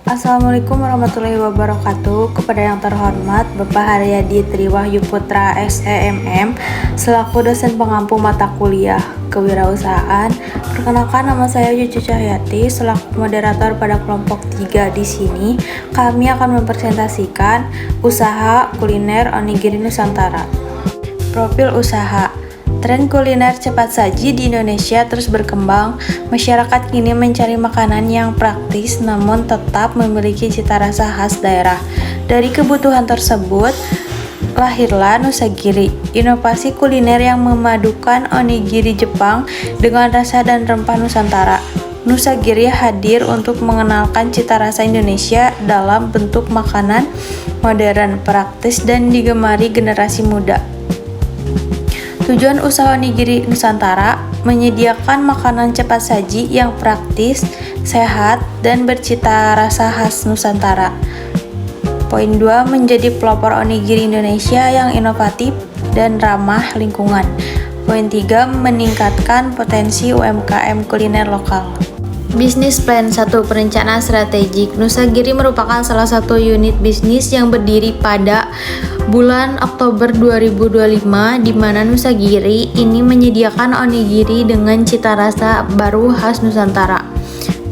Assalamualaikum warahmatullahi wabarakatuh. Kepada yang terhormat Bapak Haryadi Triwahyu Putra SEMM selaku dosen pengampu mata kuliah kewirausahaan. Perkenalkan, nama saya Cucu Cahyati selaku moderator pada kelompok 3 di sini. Kami akan mempresentasikan usaha kuliner onigiri Nusantara. Profil usaha. Tren kuliner cepat saji di Indonesia terus berkembang. Masyarakat kini mencari makanan yang praktis namun tetap memiliki cita rasa khas daerah. Dari kebutuhan tersebut, lahirlah Nusagiri, inovasi kuliner yang memadukan onigiri Jepang dengan rasa dan rempah Nusantara. Nusagiri hadir untuk mengenalkan cita rasa Indonesia dalam bentuk makanan modern, praktis, dan digemari generasi muda. Tujuan usaha onigiri Nusantara menyediakan makanan cepat saji yang praktis, sehat, dan bercita rasa khas Nusantara. Poin 2, menjadi pelopor onigiri Indonesia yang inovatif dan ramah lingkungan. Poin 3, meningkatkan potensi UMKM kuliner lokal. Bisnis Plan 1, perencanaan strategik. Nusagiri merupakan salah satu unit bisnis yang berdiri pada bulan Oktober 2025, di mana Nusagiri ini menyediakan onigiri dengan cita rasa baru khas Nusantara.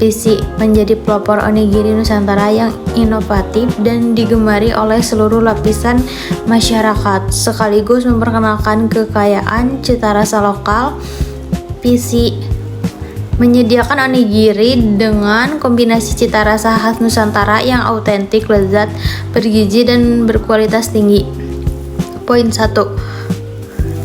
Visi, menjadi pelopor onigiri Nusantara yang inovatif dan digemari oleh seluruh lapisan masyarakat, sekaligus memperkenalkan kekayaan cita rasa lokal. Visi, menyediakan onigiri dengan kombinasi cita rasa khas Nusantara yang autentik, lezat, bergizi, dan berkualitas tinggi. Poin 1,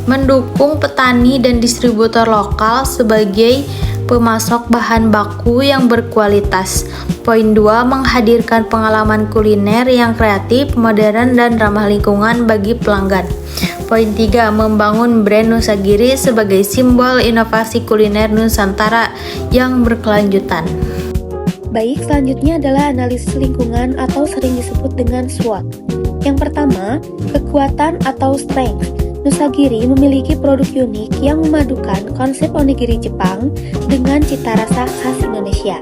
mendukung petani dan distributor lokal sebagai pemasok bahan baku yang berkualitas. Poin 2, menghadirkan pengalaman kuliner yang kreatif, modern, dan ramah lingkungan bagi pelanggan. Poin 3, membangun brand Nusagiri sebagai simbol inovasi kuliner Nusantara yang berkelanjutan. Baik, selanjutnya adalah analisis lingkungan atau sering disebut dengan SWOT. Yang pertama, kekuatan atau strength. Nusagiri memiliki produk unik yang memadukan konsep onigiri Jepang dengan cita rasa khas Indonesia.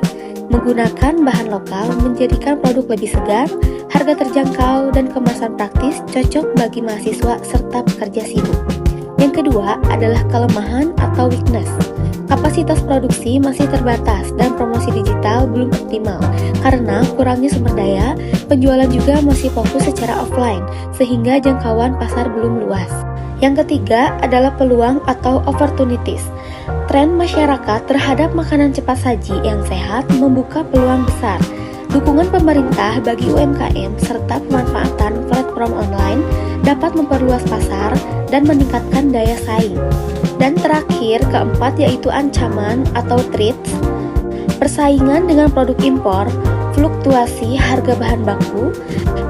Menggunakan bahan lokal menjadikan produk lebih segar, harga terjangkau, dan kemasan praktis cocok bagi mahasiswa serta pekerja sibuk. Yang kedua adalah kelemahan atau weakness. Kapasitas produksi masih terbatas dan promosi digital belum optimal karena kurangnya sumber daya. Penjualan juga masih fokus secara offline sehingga jangkauan pasar belum luas. Yang ketiga adalah peluang atau opportunities. Tren masyarakat terhadap makanan cepat saji yang sehat membuka peluang besar. Dukungan pemerintah bagi UMKM serta pemanfaatan platform online dapat memperluas pasar dan meningkatkan daya saing. Dan terakhir, keempat yaitu ancaman atau threats. Persaingan dengan produk impor, fluktuasi harga bahan baku,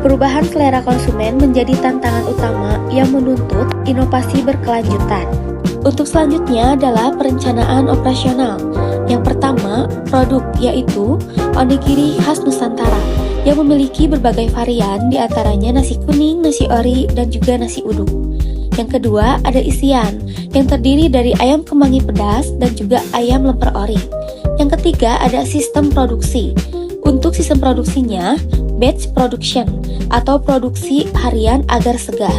perubahan selera konsumen menjadi tantangan utama yang menuntut inovasi berkelanjutan. Untuk selanjutnya adalah perencanaan operasional. Yang pertama, produk yaitu onigiri khas Nusantara yang memiliki berbagai varian, diantaranya nasi kuning, nasi ori, dan juga nasi uduk. Yang kedua ada isian yang terdiri dari ayam kemangi pedas dan juga ayam lemper ori. Yang ketiga ada sistem produksi. Untuk sistem produksinya, batch production atau produksi harian agar segar.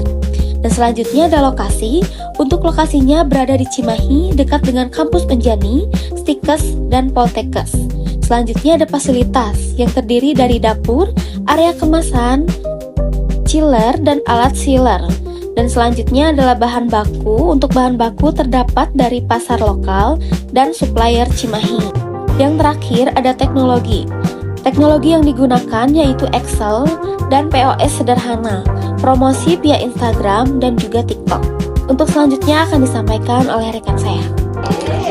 Dan selanjutnya ada lokasi. Untuk lokasinya berada di Cimahi, dekat dengan kampus Penjani, Stikes, dan Poltekkes. Selanjutnya ada fasilitas yang terdiri dari dapur, area kemasan, chiller, dan alat sealer. Dan selanjutnya adalah bahan baku. Untuk bahan baku terdapat dari pasar lokal dan supplier Cimahi. Yang terakhir ada teknologi. Teknologi yang digunakan yaitu Excel dan POS sederhana, promosi via Instagram dan juga TikTok. Untuk selanjutnya akan disampaikan oleh rekan saya.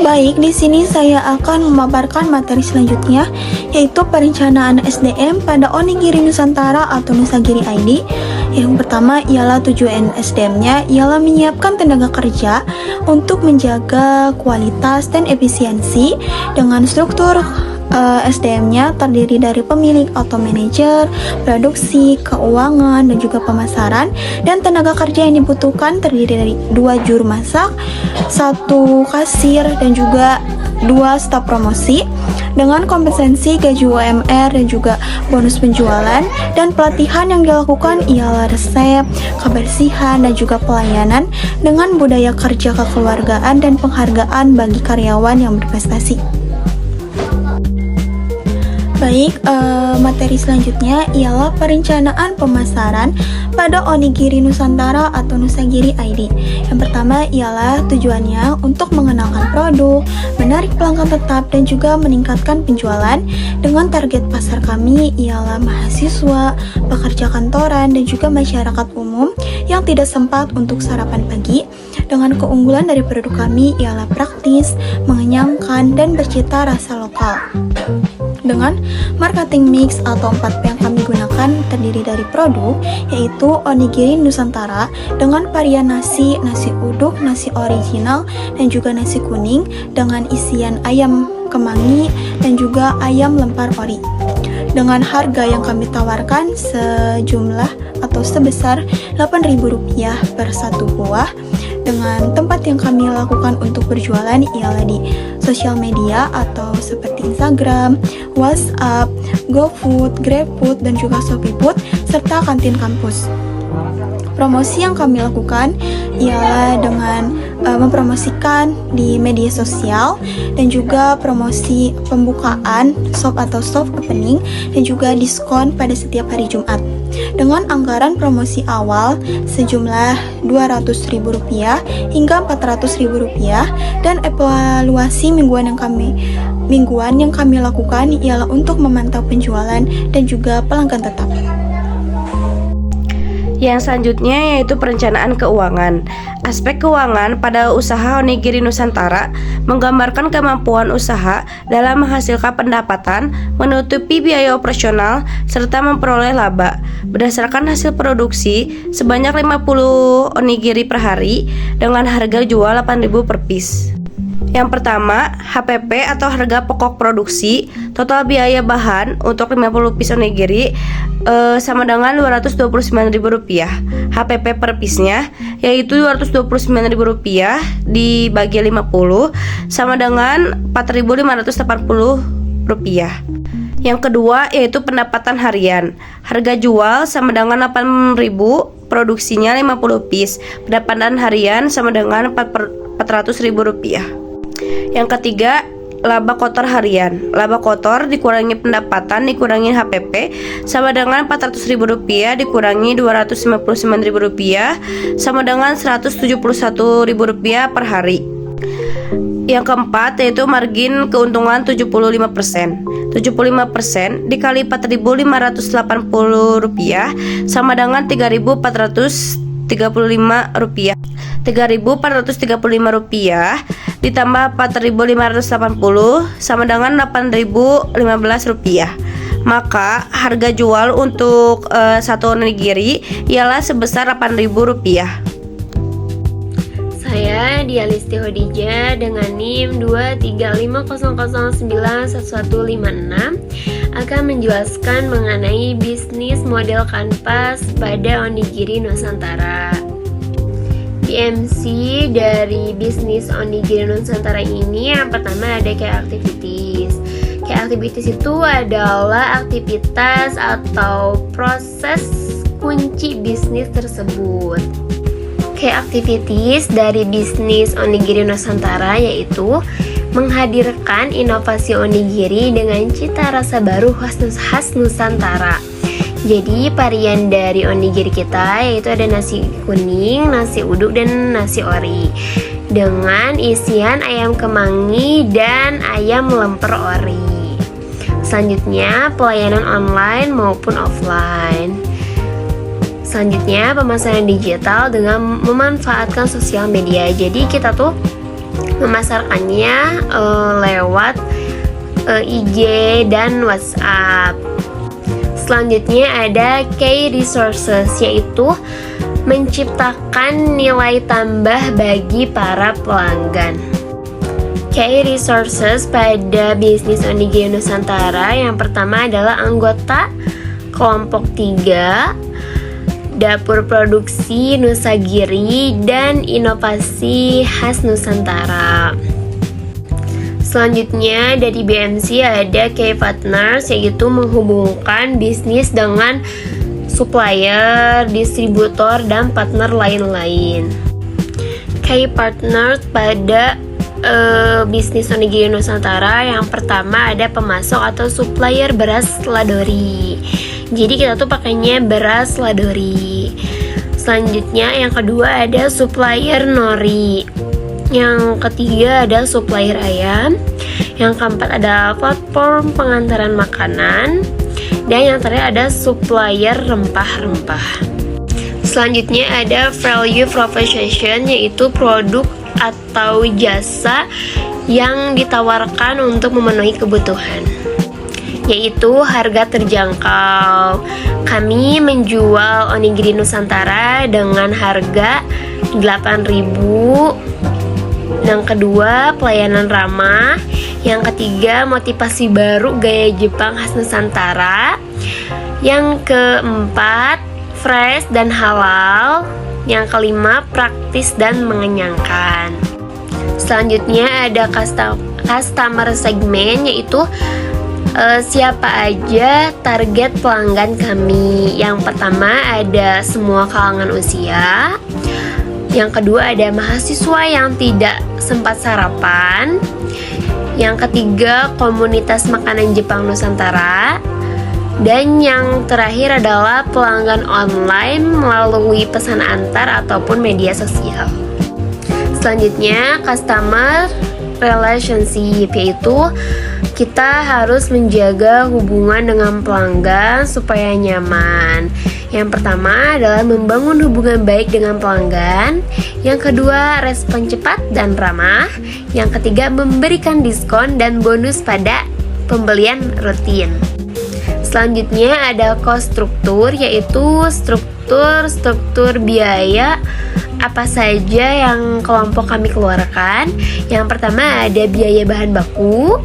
Baik, di sini saya akan memaparkan materi selanjutnya, yaitu perencanaan SDM pada Onigiri Nusantara atau Nusagiri ID. Yang pertama ialah tujuan SDM-nya ialah menyiapkan tenaga kerja untuk menjaga kualitas dan efisiensi dengan struktur SDM-nya terdiri dari pemilik atau manajer, produksi, keuangan, dan juga pemasaran. Dan tenaga kerja yang dibutuhkan terdiri dari 2 juru masak, 1 kasir, dan juga 2 staf promosi. Dengan kompetensi gaji UMR dan juga bonus penjualan, dan pelatihan yang dilakukan ialah resep, kebersihan, dan juga pelayanan dengan budaya kerja kekeluargaan dan penghargaan bagi karyawan yang berprestasi. Baik, materi selanjutnya ialah perencanaan pemasaran pada Onigiri Nusantara atau Nusagiri ID. Yang pertama ialah tujuannya untuk mengenalkan produk, menarik pelanggan tetap, dan juga meningkatkan penjualan. Dengan target pasar kami ialah mahasiswa, pekerja kantoran, dan juga masyarakat umum yang tidak sempat untuk sarapan pagi. Dengan keunggulan dari produk kami ialah praktis, mengenyangkan, dan bercita rasa lokal. Dengan marketing mix atau 4P yang kami gunakan terdiri dari produk, yaitu Onigiri Nusantara dengan varian nasi uduk, nasi original, dan juga nasi kuning dengan isian ayam kemangi dan juga ayam lempar ori. Dengan harga yang kami tawarkan sejumlah atau sebesar Rp8.000 per satu buah. Dengan tempat yang kami lakukan untuk berjualan ialah di sosial media atau seperti Instagram, WhatsApp, GoFood, GrabFood, dan juga ShopeeFood, serta kantin kampus. Promosi yang kami lakukan ialah dengan mempromosikan di media sosial dan juga promosi pembukaan shop atau soft opening dan juga diskon pada setiap hari Jumat. Dengan anggaran promosi awal sejumlah Rp200.000 hingga Rp400.000 dan evaluasi mingguan yang kami lakukan ialah untuk memantau penjualan dan juga pelanggan tetap. Yang selanjutnya yaitu perencanaan keuangan. Aspek keuangan pada usaha Onigiri Nusantara menggambarkan kemampuan usaha dalam menghasilkan pendapatan, menutupi biaya operasional, serta memperoleh laba. Berdasarkan hasil produksi sebanyak 50 onigiri per hari dengan harga jual Rp8.000 per piece. Yang pertama, HPP atau harga pokok produksi. Total biaya bahan untuk 50 piece onigiri sama dengan Rp229.000. HPP per piece-nya yaitu Rp229.000 dibagi 50 sama dengan Rp4.580. Yang kedua yaitu pendapatan harian. Harga jual sama dengan Rp8.000, produksinya 50 piece. Pendapatan harian sama dengan Rp400.000. Yang ketiga, laba kotor harian. Laba kotor dikurangi pendapatan dikurangi HPP sama dengan Rp400.000 dikurangi Rp259.000 sama dengan Rp171.000 per hari. Yang keempat yaitu margin keuntungan 75%. 75% dikali Rp4.580 sama dengan Rp3.435. Rp3.435 ditambah Rp4.580 sama dengan Rp8.015. Maka harga jual untuk satu onigiri ialah sebesar Rp8.000. Saya Dialisti Hodija dengan NIM 23500911156 akan menjelaskan mengenai bisnis model kanvas pada Onigiri Nusantara. BMC dari bisnis Onigiri Nusantara ini yang pertama ada key activities. Key activities itu adalah aktivitas atau proses kunci bisnis tersebut. Key activities dari bisnis Onigiri Nusantara yaitu menghadirkan inovasi onigiri dengan cita rasa baru khas Nusantara. Jadi varian dari onigiri kita yaitu ada nasi kuning, nasi uduk, dan nasi ori dengan isian ayam kemangi dan ayam lemper ori. Selanjutnya pelayanan online maupun offline. Selanjutnya pemasaran digital dengan memanfaatkan sosial media. Jadi kita tuh memasarkannya lewat IG dan WhatsApp. Selanjutnya ada key resources, yaitu menciptakan nilai tambah bagi para pelanggan. key resources pada bisnis Onigiri Nusantara. Yang pertama adalah anggota kelompok 3, dapur produksi Nusagiri, dan inovasi khas Nusantara. Selanjutnya dari BMC ada key partners, yaitu menghubungkan bisnis dengan supplier, distributor, dan partner lain-lain. Key partners pada bisnis Onigiri Nusantara, yang pertama ada pemasok atau supplier beras ladori. Jadi kita tuh pakainya beras ladori. Selanjutnya yang kedua ada supplier nori. Yang ketiga ada supplier ayam. Yang keempat ada platform pengantaran makanan. Dan yang terakhir ada supplier rempah-rempah. Selanjutnya ada value proposition, yaitu produk atau jasa yang ditawarkan untuk memenuhi kebutuhan, yaitu harga terjangkau. Kami menjual onigiri Nusantara dengan harga 8.000. Yang kedua, pelayanan ramah. Yang ketiga, motivasi baru gaya Jepang khas Nusantara. Yang keempat, fresh dan halal. Yang kelima, praktis dan mengenyangkan. Selanjutnya ada customer segment, yaitu siapa aja target pelanggan kami. Yang pertama ada semua kalangan usia. Yang kedua ada mahasiswa yang tidak sempat sarapan. Yang ketiga komunitas makanan Jepang Nusantara. Dan yang terakhir adalah pelanggan online melalui pesan antar ataupun media sosial. Selanjutnya customer relationship, yaitu kita harus menjaga hubungan dengan pelanggan supaya nyaman. Yang pertama adalah membangun hubungan baik dengan pelanggan. Yang kedua, respon cepat dan ramah. Yang ketiga, memberikan diskon dan bonus pada pembelian rutin. Selanjutnya ada cost struktur, yaitu struktur biaya apa saja yang kelompok kami keluarkan. Yang pertama ada biaya bahan baku.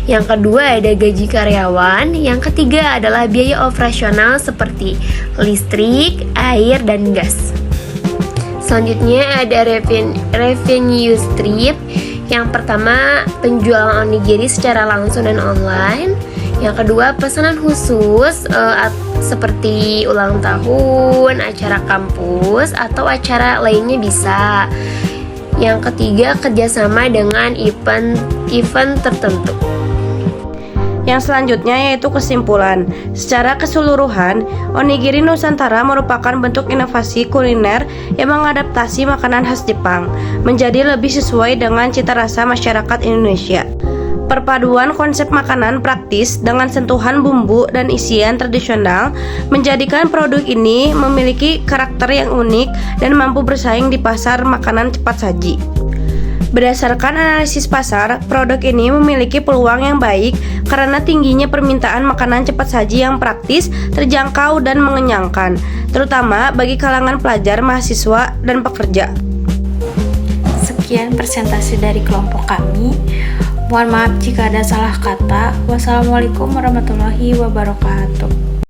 Yang kedua ada gaji karyawan. Yang ketiga adalah biaya operasional seperti listrik, air, dan gas. Selanjutnya ada revenue stream. Yang pertama penjualan onigiri secara langsung dan online. Yang kedua pesanan khusus seperti ulang tahun, acara kampus, atau acara lainnya bisa. Yang ketiga kerjasama dengan event tertentu. Yang selanjutnya yaitu kesimpulan. Secara keseluruhan, onigiri Nusantara merupakan bentuk inovasi kuliner yang mengadaptasi makanan khas Jepang menjadi lebih sesuai dengan cita rasa masyarakat Indonesia. Perpaduan konsep makanan praktis dengan sentuhan bumbu dan isian tradisional menjadikan produk ini memiliki karakter yang unik dan mampu bersaing di pasar makanan cepat saji. Berdasarkan analisis pasar, produk ini memiliki peluang yang baik karena tingginya permintaan makanan cepat saji yang praktis, terjangkau, dan mengenyangkan, terutama bagi kalangan pelajar, mahasiswa, dan pekerja. Sekian presentasi dari kelompok kami. Mohon maaf jika ada salah kata. Wassalamualaikum warahmatullahi wabarakatuh.